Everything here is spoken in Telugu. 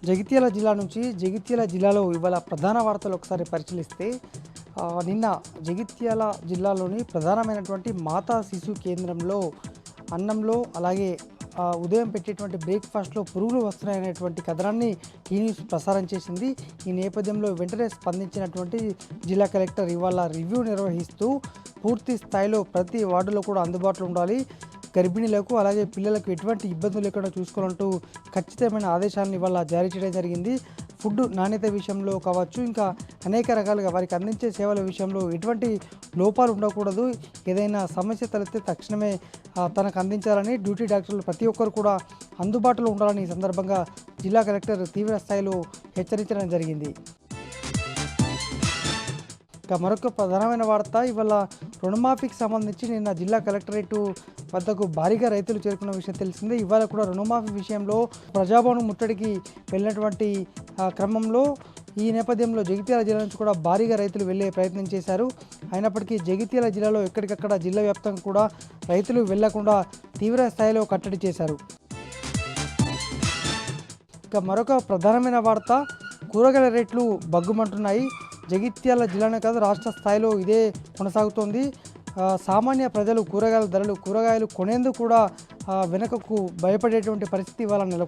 జగిత్యాల జిల్లా నుంచి జగిత్యాల జిల్లాలో ఇవాళ ప్రధాన వార్తలు ఒకసారి పరిశీలిస్తే నిన్న జగిత్యాల జిల్లాలోని ప్రధానమైనటువంటి మాతా శిశు కేంద్రంలో అన్నంలో అలాగే ఉదయం పెట్టేటువంటి బ్రేక్ఫాస్ట్లో పురుగులు వస్తున్నాయనేటువంటి కథనాన్ని ఈ న్యూస్ ప్రసారం చేసింది. ఈ నేపథ్యంలో వెంటనే స్పందించినటువంటి జిల్లా కలెక్టర్ ఇవాళ రివ్యూ నిర్వహిస్తూ పూర్తి స్థాయిలో ప్రతి వార్డులో కూడా అందుబాటులో ఉండాలి, గర్భిణీలకు అలాగే పిల్లలకు ఎటువంటి ఇబ్బందులు లేకుండా చూసుకోవాలంటూ ఖచ్చితమైన ఆదేశాలను ఇవాళ జారీ చేయడం జరిగింది. ఫుడ్ నాణ్యత విషయంలో కావచ్చు, ఇంకా అనేక రకాలుగా వారికి అందించే సేవల విషయంలో ఎటువంటి లోపాలు ఉండకూడదు, ఏదైనా సమస్య తలెత్తే తక్షణమే తనకు అందించాలని డ్యూటీ డాక్టర్లు ప్రతి ఒక్కరు కూడా అందుబాటులో ఉండాలని ఈ సందర్భంగా జిల్లా కలెక్టర్ తీవ్ర స్థాయిలో హెచ్చరించడం జరిగింది. ఇక మరొక ప్రధానమైన వార్త, ఇవాళ రుణమాఫీకి సంబంధించి నిన్న జిల్లా కలెక్టరేట్ వద్దకు భారీగా రైతులు చేరుకున్న విషయం తెలిసిందే. ఇవాళ కూడా రుణమాఫీ విషయంలో ప్రజాభవన్ ముట్టడికి వెళ్ళినటువంటి క్రమంలో ఈ నేపథ్యంలో జగిత్యాల జిల్లా నుంచి కూడా భారీగా రైతులు వెళ్ళే ప్రయత్నం చేశారు. అయినప్పటికీ జగిత్యాల జిల్లాలో ఎక్కడికక్కడ జిల్లా వ్యాప్తంగా కూడా రైతులు వెళ్లకుండా తీవ్ర స్థాయిలో కట్టడి చేశారు. ఇక మరొక ప్రధానమైన వార్త, కూరగాయల రేట్లు బగ్గుమంటున్నాయి. జగిత్యాల జిల్లానే కాదు రాష్ట్ర స్థాయిలో ఇదే కొనసాగుతోంది. సామాన్య ప్రజలు కూరగాయల ధరలు, కూరగాయలు కొనేందుకు కూడా వెనుకకు భయపడేటువంటి పరిస్థితి ఇవాళ నెలకొంది.